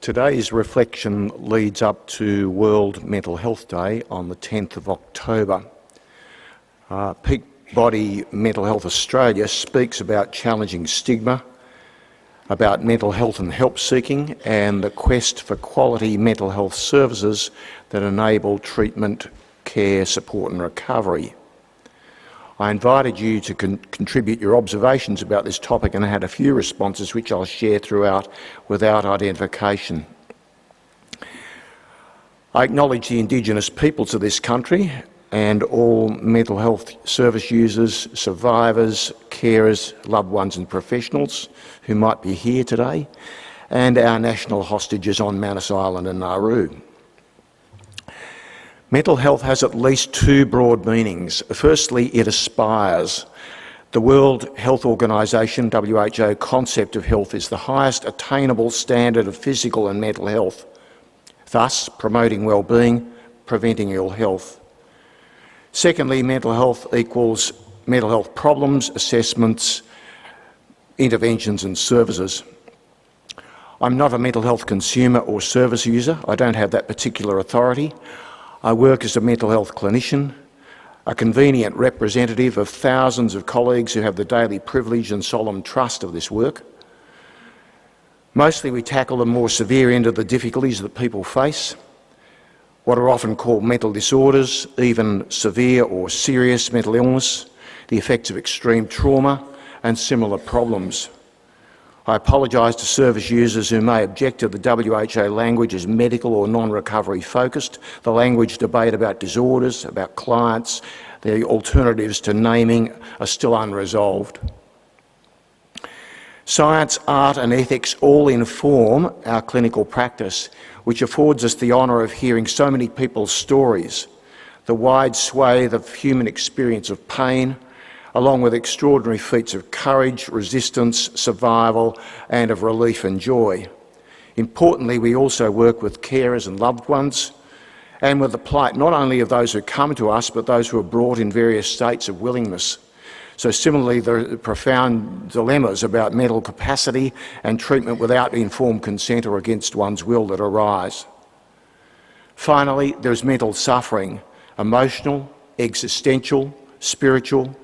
Today's reflection leads up to World Mental Health Day on the 10th of October. Peak Body Mental Health Australia speaks about challenging stigma, about mental health and help seeking, and the quest for quality mental health services that enable treatment, care, support and recovery. I invited you to contribute your observations about this topic and I had a few responses which I'll share throughout without identification. I acknowledge the Indigenous peoples of this country and all mental health service users, survivors, carers, loved ones and professionals who might be here today, and our national hostages on Manus Island and Nauru. Mental health has at least two broad meanings. Firstly, it aspires. The World Health Organization, WHO, concept of health is the highest attainable standard of physical and mental health, thus promoting well-being, preventing ill health. Secondly, mental health equals mental health problems, assessments, interventions and services. I'm not a mental health consumer or service user. I don't have that particular authority. I work as a mental health clinician, a convenient representative of thousands of colleagues who have the daily privilege and solemn trust of this work. Mostly we tackle the more severe end of the difficulties that people face, what are often called mental disorders, even severe or serious mental illness, the effects of extreme trauma and similar problems. I apologise to service users who may object to the WHO language as medical or non-recovery focused, the language debate about disorders, about clients, the alternatives to naming are still unresolved. Science, art and ethics all inform our clinical practice, which affords us the honour of hearing so many people's stories, the wide swathe of human experience of pain, along with extraordinary feats of courage, resistance, survival and of relief and joy. Importantly, we also work with carers and loved ones and with the plight not only of those who come to us but those who are brought in various states of willingness. So similarly, the profound dilemmas about mental capacity and treatment without informed consent or against one's will that arise. Finally, there is mental suffering, emotional, existential, spiritual,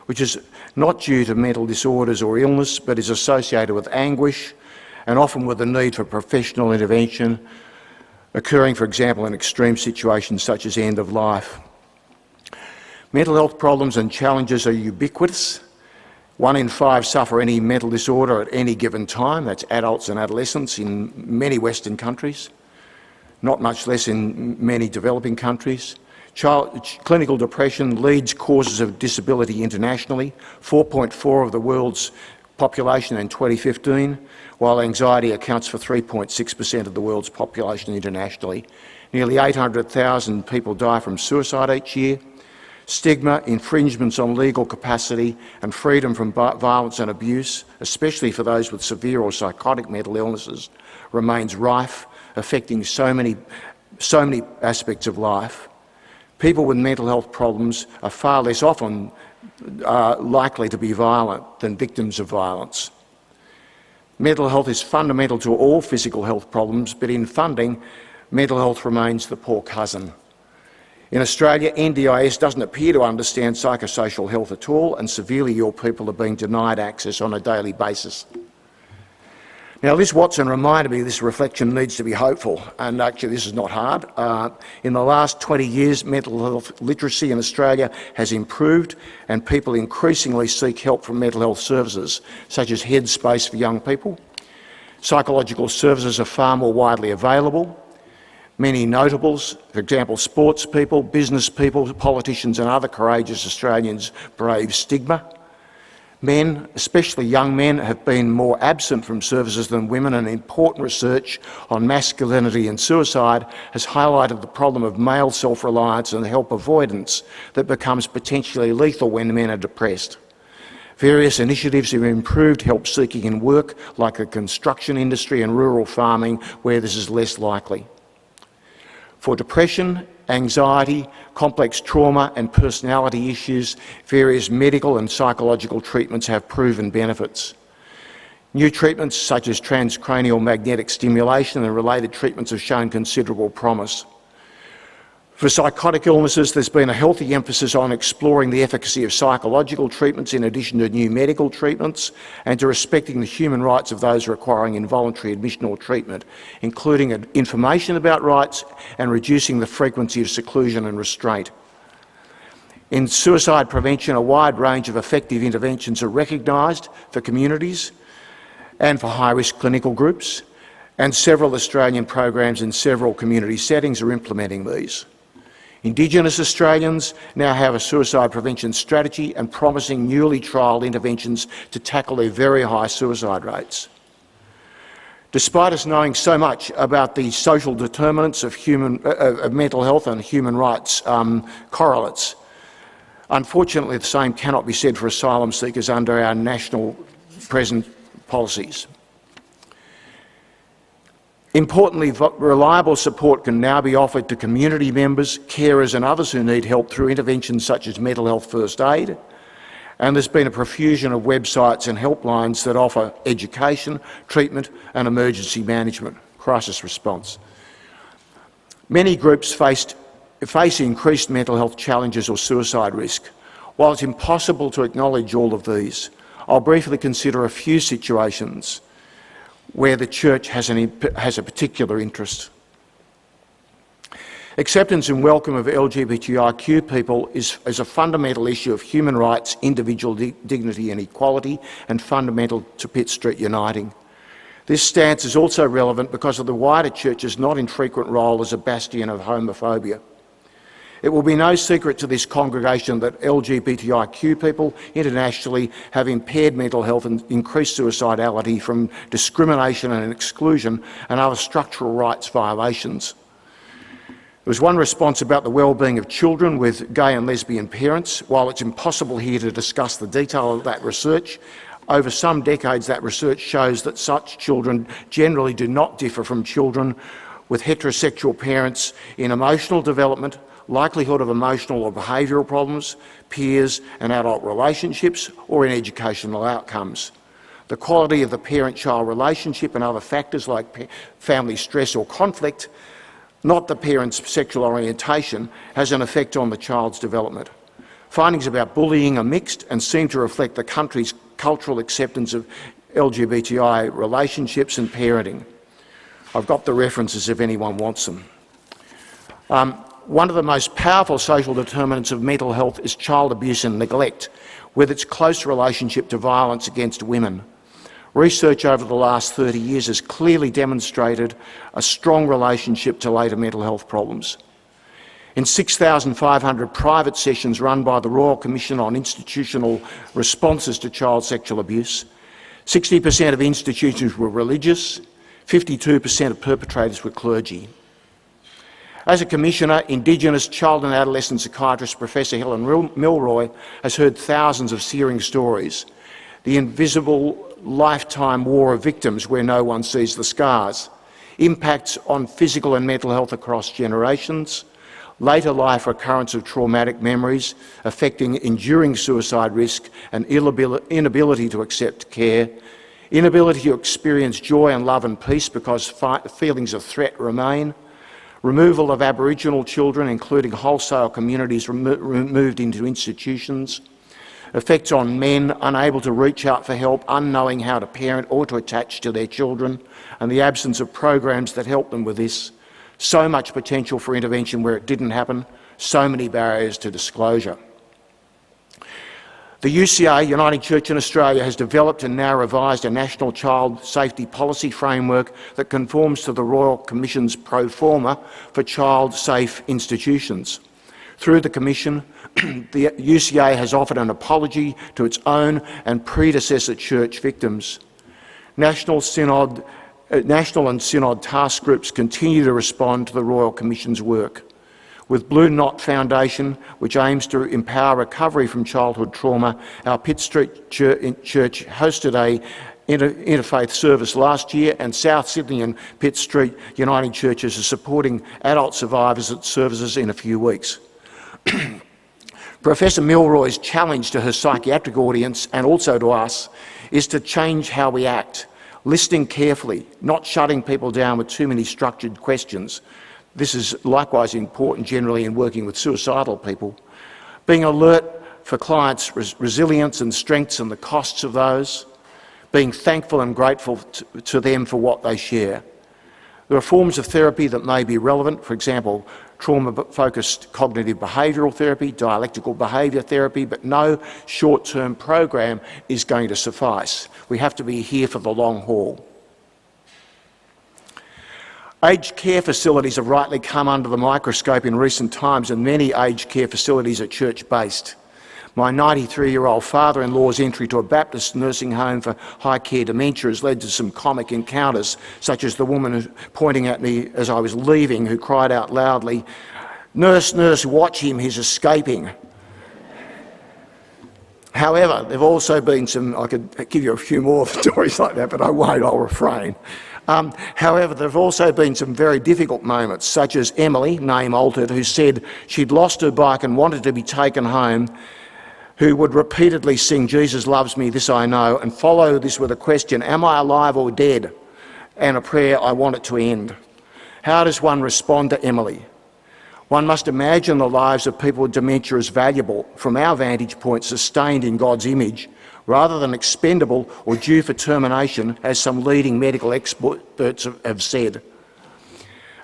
which is not due to mental disorders or illness, but is associated with anguish and often with the need for professional intervention, occurring, for example, in extreme situations such as end of life. Mental health problems and challenges are ubiquitous. 1 in 5 suffer any mental disorder at any given time. That's adults and adolescents in many Western countries, not much less in many developing countries. Clinical depression leads causes of disability internationally, 4.4% of the world's population in 2015, while anxiety accounts for 3.6% of the world's population internationally. Nearly 800,000 people die from suicide each year. Stigma, infringements on legal capacity and freedom from violence and abuse, especially for those with severe or psychotic mental illnesses, remains rife, affecting so many aspects of life. People with mental health problems are far less often likely to be violent than victims of violence. Mental health is fundamental to all physical health problems, but in funding, mental health remains the poor cousin. In Australia, NDIS doesn't appear to understand psychosocial health at all, and severely ill people are being denied access on a daily basis. Now, Liz Watson reminded me this reflection needs to be hopeful, and actually this is not hard. In the last 20 years, mental health literacy in Australia has improved and people increasingly seek help from mental health services, such as Headspace for young people. Psychological services are far more widely available. Many notables, for example, sports people, business people, politicians and other courageous Australians brave stigma. Men, especially young men, have been more absent from services than women, and important research on masculinity and suicide has highlighted the problem of male self-reliance and help avoidance that becomes potentially lethal when men are depressed. Various initiatives have improved help seeking in work, like the construction industry and rural farming, where this is less likely. For depression, anxiety, complex trauma and personality issues, various medical and psychological treatments have proven benefits. New treatments such as transcranial magnetic stimulation and related treatments have shown considerable promise. For psychotic illnesses, there's been a healthy emphasis on exploring the efficacy of psychological treatments in addition to new medical treatments, and to respecting the human rights of those requiring involuntary admission or treatment, including information about rights and reducing the frequency of seclusion and restraint. In suicide prevention, a wide range of effective interventions are recognised for communities and for high-risk clinical groups, and several Australian programs in several community settings are implementing these. Indigenous Australians now have a suicide prevention strategy and promising newly trialled interventions to tackle their very high suicide rates. Despite us knowing so much about the social determinants of mental health and human rights correlates, unfortunately the same cannot be said for asylum seekers under our national present policies. Importantly, reliable support can now be offered to community members, carers and others who need help through interventions such as mental health first aid, and there's been a profusion of websites and helplines that offer education, treatment and emergency management, crisis response. Many groups face increased mental health challenges or suicide risk. While it's impossible to acknowledge all of these, I'll briefly consider a few situations where the Church has a particular interest. Acceptance and welcome of LGBTIQ people is a fundamental issue of human rights, individual dignity and equality, and fundamental to Pitt Street Uniting. This stance is also relevant because of the wider Church's not infrequent role as a bastion of homophobia. It will be no secret to this congregation that LGBTIQ people internationally have impaired mental health and increased suicidality from discrimination and exclusion and other structural rights violations. There was one response about the well-being of children with gay and lesbian parents. While it's impossible here to discuss the detail of that research, over some decades that research shows that such children generally do not differ from children with heterosexual parents in emotional development, likelihood of emotional or behavioural problems, peers and adult relationships, or in educational outcomes. The quality of the parent-child relationship and other factors like family stress or conflict, not the parent's sexual orientation, has an effect on the child's development. Findings about bullying are mixed and seem to reflect the country's cultural acceptance of LGBTI relationships and parenting. I've got the references if anyone wants them. One of the most powerful social determinants of mental health is child abuse and neglect, with its close relationship to violence against women. Research over the last 30 years has clearly demonstrated a strong relationship to later mental health problems. In 6,500 private sessions run by the Royal Commission on Institutional Responses to Child Sexual Abuse, 60% of institutions were religious, 52% of perpetrators were clergy. As a Commissioner, Indigenous child and adolescent psychiatrist Professor Helen Milroy has heard thousands of searing stories. The invisible lifetime war of victims where no one sees the scars, impacts on physical and mental health across generations, later life recurrence of traumatic memories affecting enduring suicide risk and inability to accept care, inability to experience joy and love and peace because feelings of threat remain, removal of Aboriginal children, including wholesale communities removed into institutions, effects on men unable to reach out for help, unknowing how to parent or to attach to their children, and the absence of programs that help them with this. So much potential for intervention where it didn't happen, so many barriers to disclosure. The UCA, Uniting Church in Australia, has developed and now revised a national child safety policy framework that conforms to the Royal Commission's pro forma for child-safe institutions. Through the Commission, the UCA has offered an apology to its own and predecessor church victims. National and Synod task groups continue to respond to the Royal Commission's work. With Blue Knot Foundation, which aims to empower recovery from childhood trauma, our Pitt Street Church hosted a interfaith service last year, and South Sydney and Pitt Street Uniting Churches are supporting adult survivors at services in a few weeks. Professor Milroy's challenge to her psychiatric audience, and also to us, is to change how we act, listening carefully, not shutting people down with too many structured questions. This is likewise important generally in working with suicidal people. Being alert for clients' resilience and strengths and the costs of those. Being thankful and grateful to them for what they share. There are forms of therapy that may be relevant, for example, trauma-focused cognitive behavioural therapy, dialectical behaviour therapy, but no short-term program is going to suffice. We have to be here for the long haul. Aged care facilities have rightly come under the microscope in recent times, and many aged care facilities are church-based. My 93-year-old father-in-law's entry to a Baptist nursing home for high care dementia has led to some comic encounters, such as the woman pointing at me as I was leaving who cried out loudly, "Nurse, nurse, watch him, he's escaping." However, there have also been some, I could give you a few more stories like that, but I won't, I'll refrain. However, there have also been some very difficult moments, such as Emily, name altered, who said she'd lost her bike and wanted to be taken home, who would repeatedly sing "Jesus loves me, this I know," and follow this with a question, "Am I alive or dead?" and a prayer, "I want it to end." How does one respond to Emily? One must imagine the lives of people with dementia as valuable, from our vantage point, sustained in God's image, rather than expendable or due for termination, as some leading medical experts have said.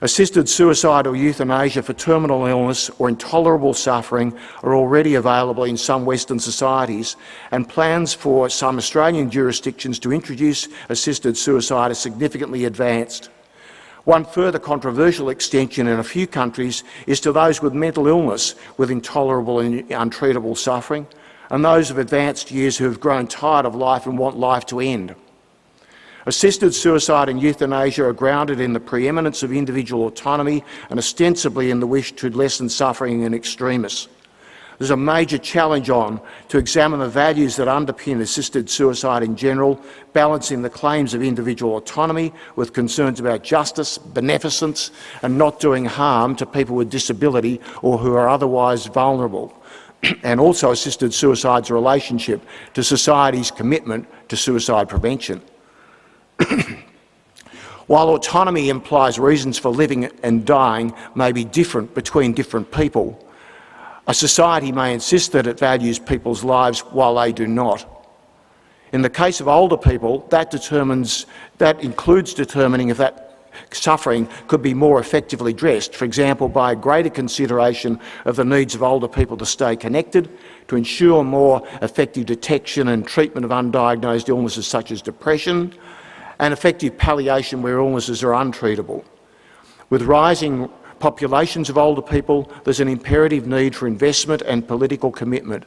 Assisted suicide or euthanasia for terminal illness or intolerable suffering are already available in some Western societies, and plans for some Australian jurisdictions to introduce assisted suicide are significantly advanced. One further controversial extension in a few countries is to those with mental illness with intolerable and untreatable suffering, and those of advanced years who have grown tired of life and want life to end. Assisted suicide and euthanasia are grounded in the preeminence of individual autonomy and ostensibly in the wish to lessen suffering in extremis. There's a major challenge on to examine the values that underpin assisted suicide in general, balancing the claims of individual autonomy with concerns about justice, beneficence, and not doing harm to people with disability or who are otherwise vulnerable, and also assisted suicide's relationship to society's commitment to suicide prevention. While autonomy implies reasons for living and dying may be different between different people, a society may insist that it values people's lives while they do not. In the case of older people, that includes determining if that suffering could be more effectively addressed, for example, by a greater consideration of the needs of older people to stay connected, to ensure more effective detection and treatment of undiagnosed illnesses such as depression, and effective palliation where illnesses are untreatable. With rising populations of older people, there's an imperative need for investment and political commitment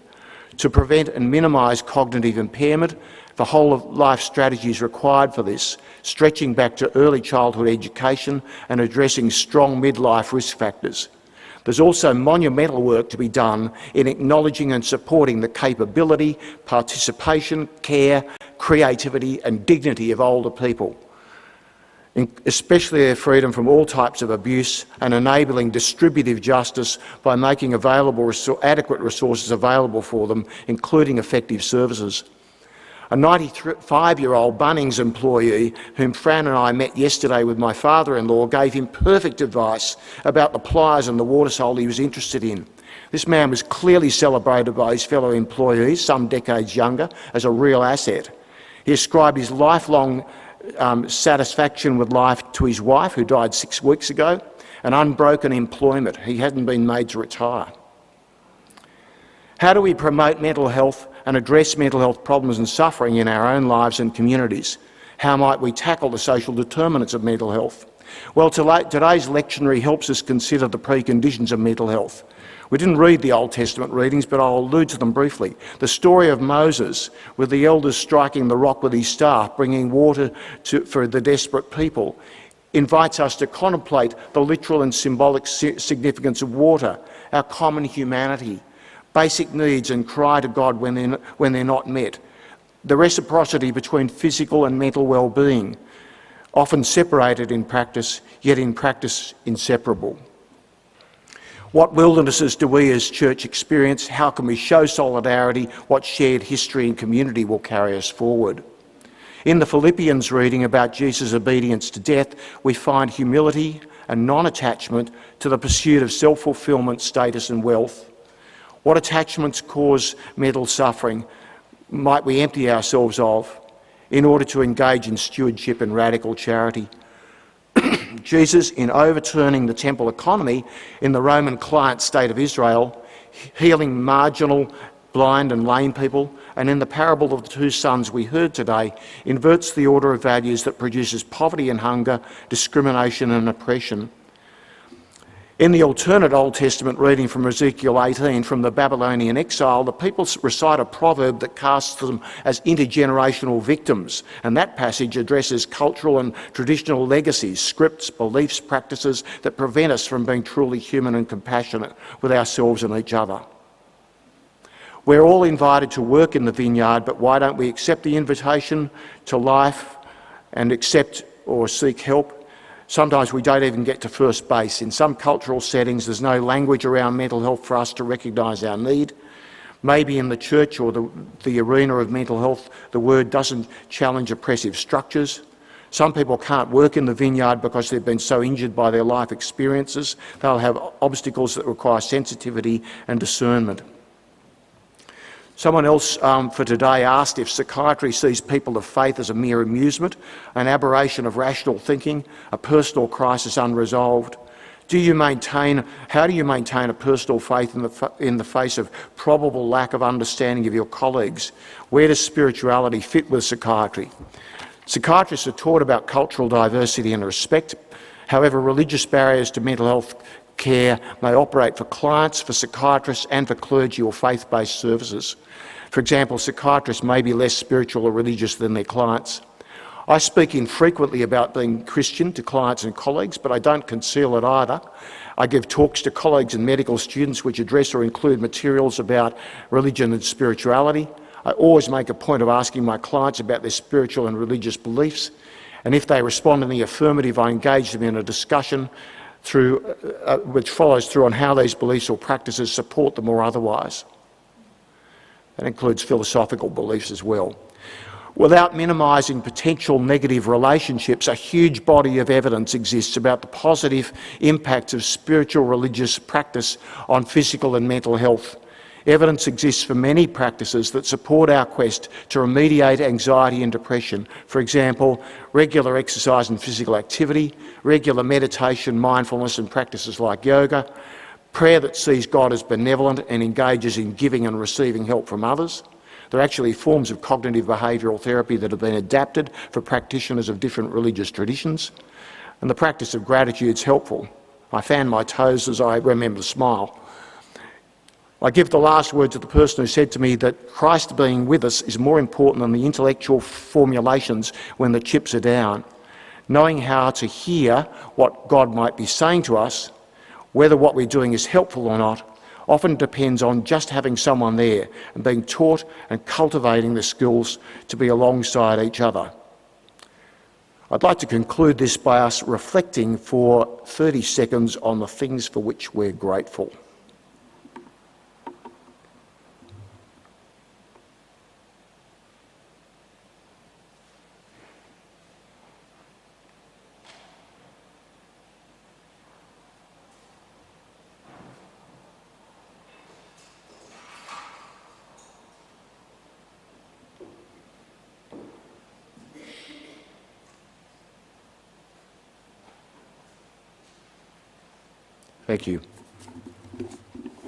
to prevent and minimise cognitive impairment. The whole-of-life strategy is required for this, stretching back to early childhood education and addressing strong midlife risk factors. There's also monumental work to be done in acknowledging and supporting the capability, participation, care, creativity and dignity of older people, especially their freedom from all types of abuse, and enabling distributive justice by making adequate resources available for them, including effective services. A 95-year-old Bunnings employee, whom Fran and I met yesterday with my father-in-law, gave him perfect advice about the pliers and the water sole he was interested in. This man was clearly celebrated by his fellow employees, some decades younger, as a real asset. He ascribed his lifelong satisfaction with life to his wife, who died 6 weeks ago, and unbroken employment. He hadn't been made to retire. How do we promote mental health and address mental health problems and suffering in our own lives and communities? How might we tackle the social determinants of mental health? Well, today's lectionary helps us consider the preconditions of mental health. We didn't read the Old Testament readings, but I'll allude to them briefly. The story of Moses, with the elders striking the rock with his staff, bringing water for the desperate people, invites us to contemplate the literal and symbolic significance of water, our common humanity, basic needs and cry to God when they're not met, the reciprocity between physical and mental well-being, often separated in practice, yet in practice inseparable. What wildernesses do we as church experience? How can we show solidarity? What shared history and community will carry us forward? In the Philippians reading about Jesus' obedience to death, we find humility and non-attachment to the pursuit of self-fulfillment, status and wealth. What attachments cause mental suffering might we empty ourselves of in order to engage in stewardship and radical charity? Jesus, in overturning the temple economy in the Roman client state of Israel, healing marginal, blind and lame people, and in the parable of the two sons we heard today, inverts the order of values that produces poverty and hunger, discrimination and oppression. In the alternate Old Testament reading from Ezekiel 18 from the Babylonian exile, the people recite a proverb that casts them as intergenerational victims, and that passage addresses cultural and traditional legacies, scripts, beliefs, practices that prevent us from being truly human and compassionate with ourselves and each other. We're all invited to work in the vineyard, but why don't we accept the invitation to life and accept or seek help? Sometimes we don't even get to first base. In some cultural settings, there's no language around mental health for us to recognise our need. Maybe in the church or the arena of mental health, the word doesn't challenge oppressive structures. Some people can't work in the vineyard because they've been so injured by their life experiences. They'll have obstacles that require sensitivity and discernment. Someone else for today asked if psychiatry sees people of faith as a mere amusement, an aberration of rational thinking, a personal crisis unresolved. How do you maintain a personal faith in the face of probable lack of understanding of your colleagues? Where does spirituality fit with psychiatry? Psychiatrists are taught about cultural diversity and respect. However, religious barriers to mental health care may operate for clients, for psychiatrists and for clergy or faith-based services. For example, psychiatrists may be less spiritual or religious than their clients. I speak infrequently about being Christian to clients and colleagues, but I don't conceal it either. I give talks to colleagues and medical students which address or include materials about religion and spirituality. I always make a point of asking my clients about their spiritual and religious beliefs, and if they respond in the affirmative, I engage them in a discussion which follows through on how these beliefs or practices support them or otherwise. That includes philosophical beliefs as well. Without minimising potential negative relationships, a huge body of evidence exists about the positive impacts of spiritual religious practice on physical and mental health. Evidence exists for many practices that support our quest to remediate anxiety and depression. For example, regular exercise and physical activity, regular meditation, mindfulness and practices like yoga, prayer that sees God as benevolent and engages in giving and receiving help from others. There are actually forms of cognitive behavioural therapy that have been adapted for practitioners of different religious traditions. And the practice of gratitude is helpful. I fan my toes as I remember to smile. I give the last word to the person who said to me that Christ being with us is more important than the intellectual formulations when the chips are down. Knowing how to hear what God might be saying to us, whether what we're doing is helpful or not, often depends on just having someone there and being taught and cultivating the skills to be alongside each other. I'd like to conclude this by us reflecting for 30 seconds on the things for which we're grateful. Thank you.